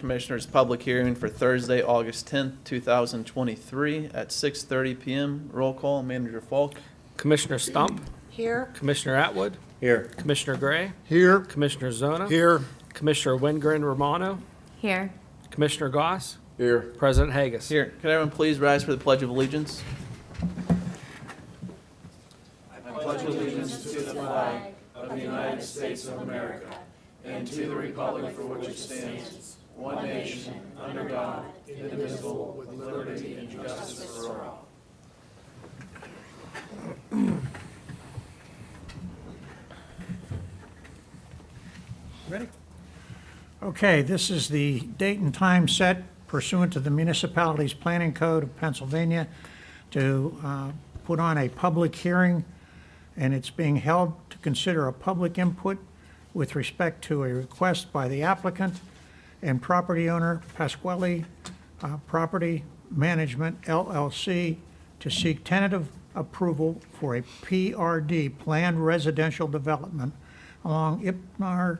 Commissioners' public hearing for Thursday, August 10th, 2023 at 6:30 PM. Roll call, Manager Falk. Commissioner Stump, Here. Commissioner Atwood, Here. Commissioner Gray, Here. Commissioner Zona, Here. Commissioner Wingren Romano, Here. Commissioner Goss, Here. President Hagus. Here, can everyone please rise for the Pledge of Allegiance? Ready? Okay, this is the date and time set pursuant to the Municipalities Planning Code of Pennsylvania to put on a public hearing, and it's being held to consider a public input with respect to a request by the applicant and property owner Pasquale Property Management LLC to seek tentative approval for a PRD, Planned Residential Development, along Ipnar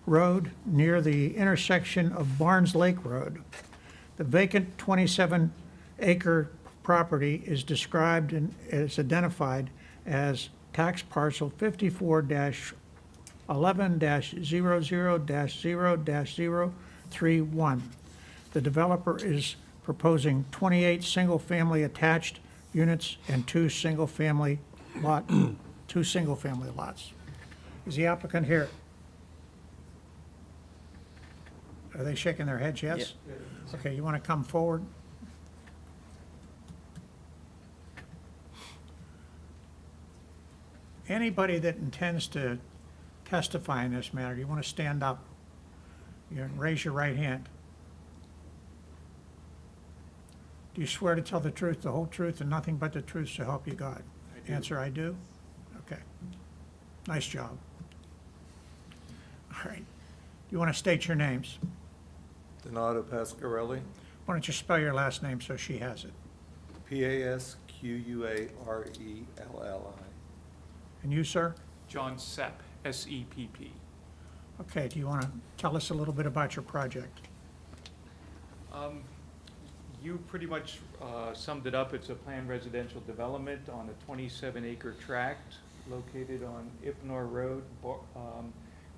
Road near the intersection of Barnes Lake Road. The vacant 27-acre property is described and is identified as tax parcel 54-11-00-0-031. The developer is proposing 28 single-family attached units and two single-family lots. Is the applicant here? Are they shaking their heads yes? Okay, you want to come forward? Anybody that intends to testify in this matter, you want to stand up? You raise your right hand. Do you swear to tell the truth, the whole truth, and nothing but the truth, so help you God? Answer, I do. Okay. Nice job. All right. You want to state your names? Donato Pasquarelli, Why don't you spell your last name so she has it? Pasquarelli. And you, sir? John Sepp, S-E-P-P. Okay, do you want to tell us a little bit about your project? You pretty much summed it up. It's a planned residential development on a 27-acre tract located on Ipnar Road.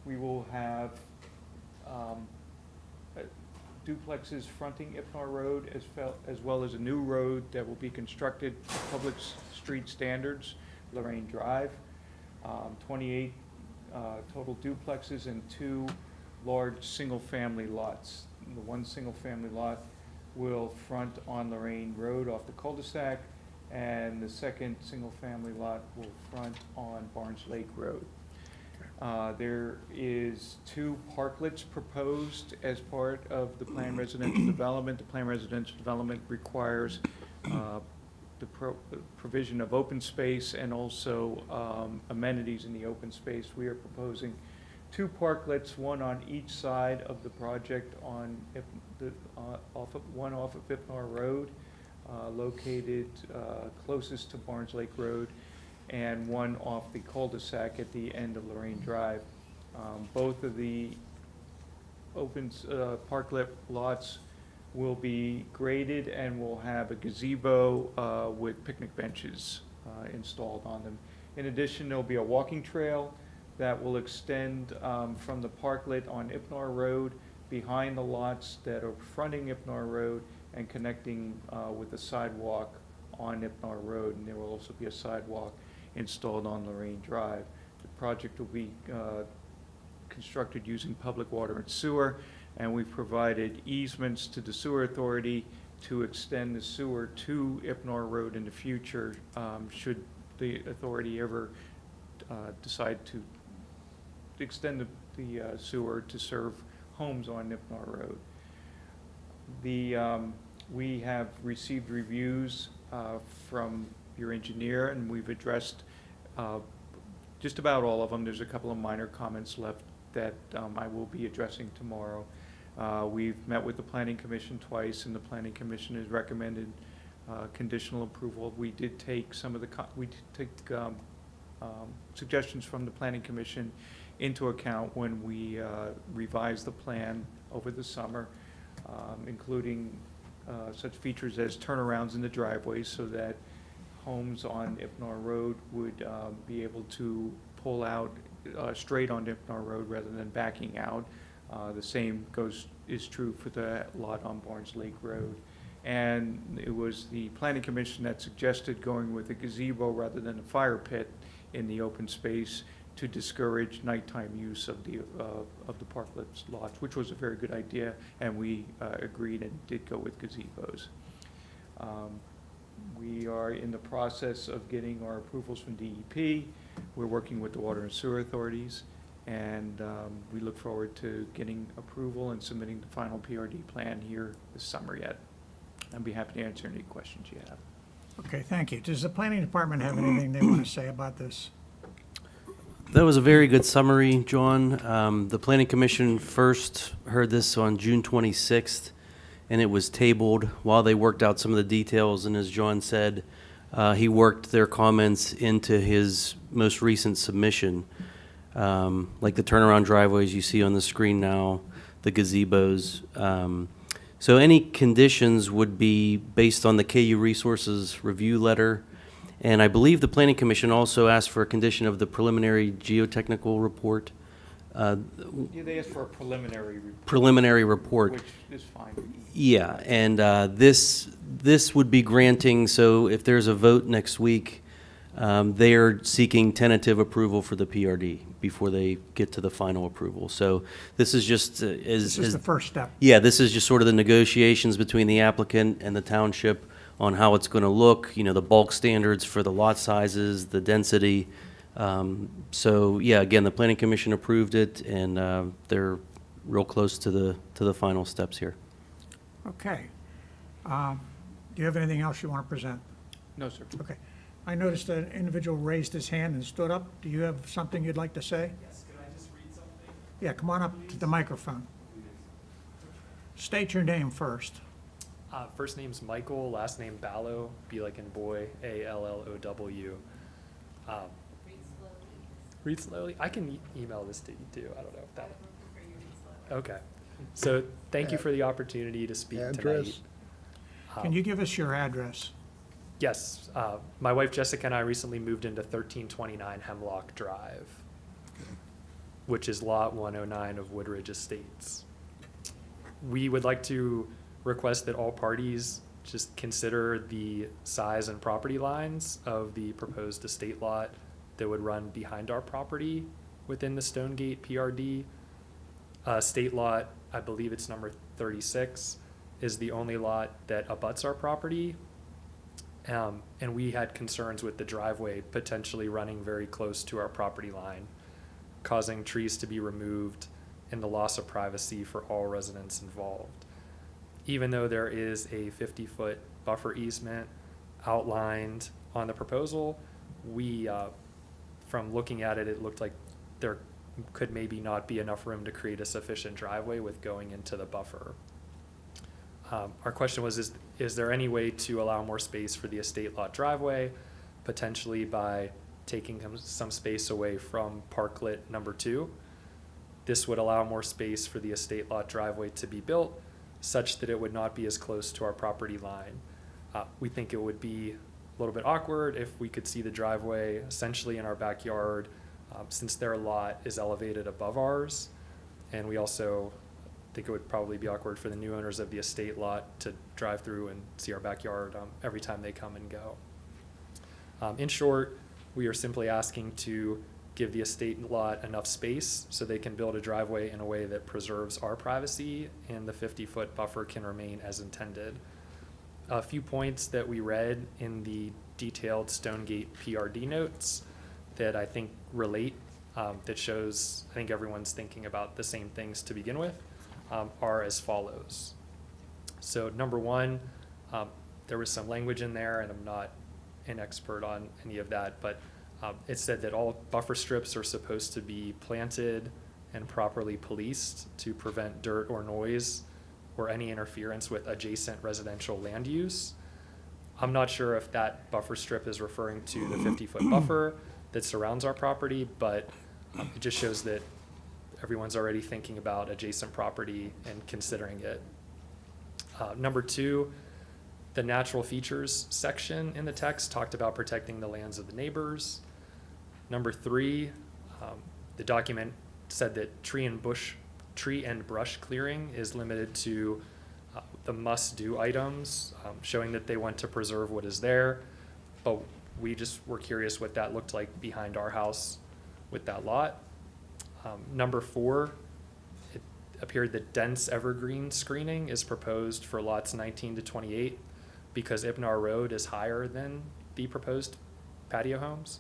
We will have duplexes fronting Ipnar Road as well as a new road that will be constructed to public street standards, Lorraine Drive. 28 total duplexes and two large single-family lots. The one single-family lot will front on Lorraine Road off the cul-de-sac, and the second single-family lot will front on Barnes Lake Road. There is two parklets proposed as part of the planned residential development. The planned residential development requires the provision of open space and also amenities in the open space. We are proposing two parklets, one on each side of the project on one off of Ipnar Road, located closest to Barnes Lake Road, and one off the cul-de-sac at the end of Lorraine Drive. Both of the open parklet lots will be graded and will have a gazebo with picnic benches installed on them. In addition, there'll be a walking trail that will extend from the parklet on Ipnar Road behind the lots that are fronting Ipnar Road and connecting with the sidewalk on Ipnar Road, and there will also be a sidewalk installed on Lorraine Drive. The project will be constructed using public water and sewer, and we've provided easements to the sewer authority to extend the sewer to Ipnar Road in the future, should the authority ever decide to extend the sewer to serve homes on Ipnar Road. We have received reviews from your engineer, and we've addressed just about all of them. There's a couple of minor comments left that I will be addressing tomorrow. We've met with the Planning Commission twice, and the Planning Commission has recommended conditional approval. We did take some of the suggestions from the Planning Commission into account when we revised the plan over the summer. including such features as turnarounds in the driveways so that homes on Ipnar Road would be able to pull out straight on Ipnar Road rather than backing out. The same is true for the lot on Barnes Lake Road. And it was the planning commission that suggested going with a gazebo rather than a fire pit in the open space to discourage nighttime use of the parklets lots, which was a very good idea, and we agreed and did go with gazebos. We are in the process of getting our approvals from DEP. We're working with the water and sewer authorities, and we look forward to getting approval and submitting the final PRD plan here this summer yet. I'd be happy to answer any questions you have. Okay, thank you. Does the planning department have anything they want to say about this? That was a very good summary, John. The Planning Commission first heard this on June 26th, and it was tabled while they worked out some of the details. And as John said, he worked their comments into his most recent submission, like the turnaround driveways you see on the screen now, the gazebos. So any conditions would be based on the KU Resources review letter. And I believe the Planning Commission also asked for a condition of the preliminary geotechnical report. Yeah, they asked for a preliminary report. Preliminary report. Which is fine. Yeah, and this would be granting, so if there's a vote next week, they are seeking tentative approval for the PRD before they get to the final approval. So this is just This is the first step. yeah, this is just sort of the negotiations between the applicant and the township on how it's going to look, you know, the bulk standards for the lot sizes, the density. So yeah, again, the Planning Commission approved it, and they're real close to the final steps here. Okay. Do you have anything else you want to present? No, sir. Okay. I noticed an individual raised his hand and stood up. Do you have something you'd like to say? Yes, can I just read something? Yeah, come on up to the microphone. State your name first. First name's Michael, last name Ballow, B like in boy, Allow. Read slowly. I can email this to you too. I don't know if that. Okay. So thank you for the opportunity to speak tonight. Can you give us your address? Yes. My wife Jessica and I recently moved into 1329 Hemlock Drive, which is lot 109 of Woodridge Estates. We would like to request that all parties just consider the size and property lines of the proposed estate lot that would run behind our property within the Stonegate PRD. State lot, I believe it's number 36, is the only lot that abuts our property. And we had concerns with the driveway potentially running very close to our property line, causing trees to be removed and the loss of privacy for all residents involved. Even though there is a 50-foot buffer easement outlined on the proposal, we, from looking at it, it looked like there could maybe not be enough room to create a sufficient driveway with going into the buffer. Our question was, is there any way to allow more space for the estate lot driveway, potentially by taking some space away from parklet number 2? This would allow more space for the estate lot driveway to be built such that it would not be as close to our property line. We think it would be a little bit awkward if we could see the driveway essentially in our backyard, since their lot is elevated above ours. And we also think it would probably be awkward for the new owners of the estate lot to drive through and see our backyard every time they come and go. In short, we are simply asking to give the estate lot enough space so they can build a driveway in a way that preserves our privacy and the 50-foot buffer can remain as intended. A few points that we read in the detailed Stonegate PRD notes that I think relate, that shows I think everyone's thinking about the same things to begin with, are as follows. So number one, there was some language in there, and I'm not an expert on any of that, but it said that all buffer strips are supposed to be planted and properly policed to prevent dirt or noise or any interference with adjacent residential land use. I'm not sure if that buffer strip is referring to the 50-foot buffer that surrounds our property, but it just shows that everyone's already thinking about adjacent property and considering it. Number two, the natural features section in the text talked about protecting the lands of the neighbors. Number three, the document said that tree and brush clearing is limited to the must-do items, showing that they want to preserve what is there. But we just were curious what that looked like behind our house with that lot. Number four, it appeared that dense evergreen screening is proposed for lots 19 to 28 because Ipnar Road is higher than the proposed patio homes.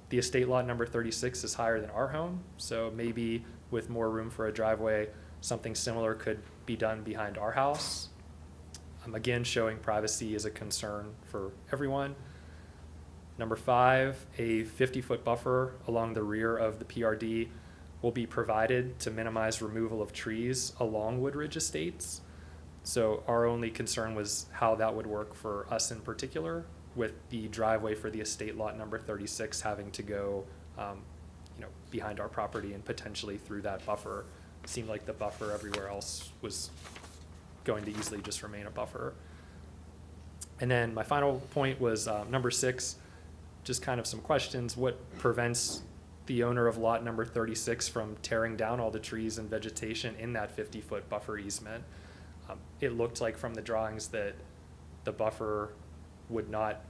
The estate lot number 36 is higher than our home, so maybe with more room for a driveway, something similar could be done behind our house. Again, showing privacy is a concern for everyone. Number five, a 50-foot buffer along the rear of the PRD will be provided to minimize removal of trees along Woodridge Estates. So our only concern was how that would work for us in particular, with the driveway for the estate lot number 36 having to go, behind our property and potentially through that buffer. It seemed like the buffer everywhere else was going to easily just remain a buffer. And then my final point was number six, just kind of some questions. What prevents the owner of lot number 36 from tearing down all the trees and vegetation in that 50-foot buffer easement? It looked like from the drawings that the buffer would not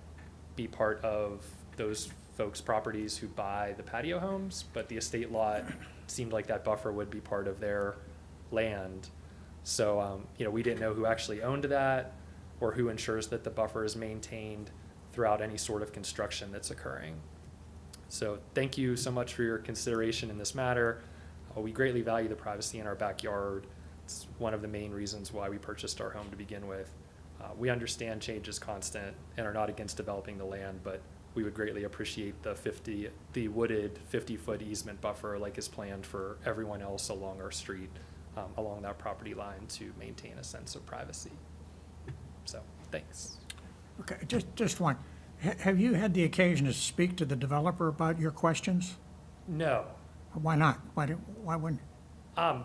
be part of those folks' properties who buy the patio homes, but the estate lot seemed like that buffer would be part of their land. So, we didn't know who actually owned that or who ensures that the buffer is maintained throughout any sort of construction that's occurring. So thank you so much for your consideration in this matter. We greatly value the privacy in our backyard. It's one of the main reasons why we purchased our home to begin with. We understand change is constant and are not against developing the land, but we would greatly appreciate the wooded 50-foot easement buffer like is planned for everyone else along our street, along that property line to maintain a sense of privacy. So, thanks. Okay, just one. Have you had the occasion to speak to the developer about your questions? No. Why not? Why wouldn't?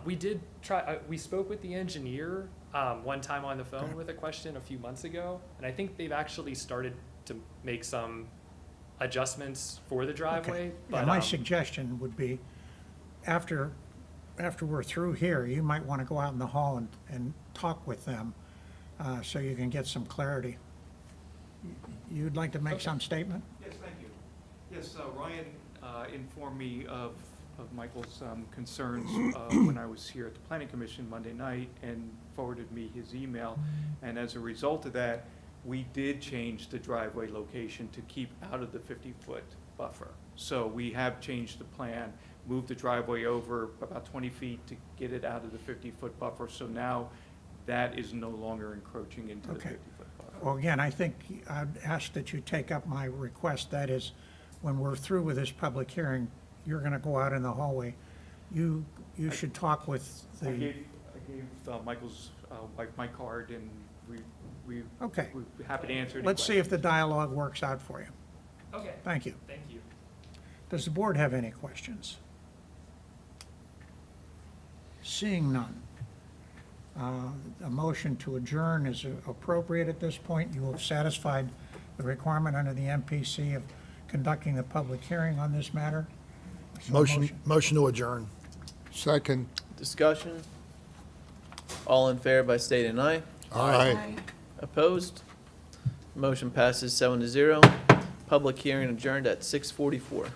We did try, we spoke with the engineer one time on the phone with a question a few months ago, and I think they've actually started to make some adjustments for the driveway. Okay. But Yeah, my suggestion would be, after we're through here, you might want to go out in the hall and talk with them so you can get some clarity. You'd like to make some statement? Yes, thank you. Yes, Ryan informed me of Michael's concerns when I was here at the Planning Commission Monday night and forwarded me his email. And as a result of that, we did change the driveway location to keep out of the 50-foot buffer. So we have changed the plan, moved the driveway over about 20 feet to get it out of the 50-foot buffer. So now that is no longer encroaching into the Okay. 50-foot buffer. Well, again, I think I'd ask that you take up my request. That is, when we're through with this public hearing, you're going to go out in the hallway. You should talk with I the, gave Michael's wife my card, and we're okay. happy to answer any Let's see if the dialogue works out for you. Okay. Thank you. Thank you. Does the board have any questions? Seeing none. A motion to adjourn is appropriate at this point. You have satisfied the requirement under the MPC of conducting the public hearing on this matter. So Motion to adjourn. Second. Discussion? All in favor by stating aye. Aye. Opposed? Motion passes 7-0. Public hearing adjourned at 6:44.